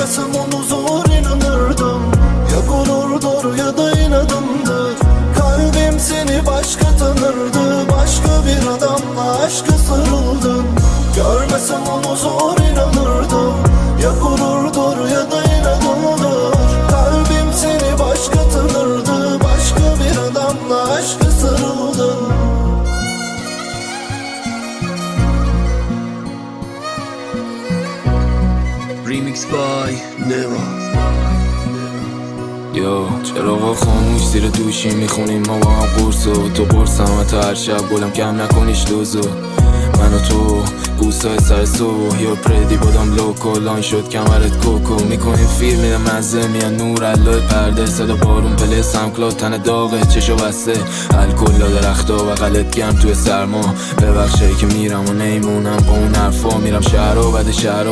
Görmesem onu zor inanırdım. Ya gururdur ya da inadımdır. Kalbim seni başka tanırdı. Başka bir adamla aşka sarıldın. Görmesem onu zor inanırdım. Ya gururdur ya da inadımdır. Kalbim seni başka tanırdı. Başka bir adamla aşka sarıldın. Remix by Nero. یا چراغا خاموش زیر دوشی میخونیم ما با هم قرصو تو قرصم و تا هر شب گلم کم نکنیش دوزو من و تو بوسای سر صبح یا پردی بادم لوکو لان شد کمرت کوکو میکنیم فیلم میده مزه میان نور علای پرده صدا بارون پله سمکلاد تن داغه چشو بسته الکل لا درختا و غلط گرم توی سرما ببخشایی که میرم و نیمونم با اون حرفا میرم شهر و بعد شهر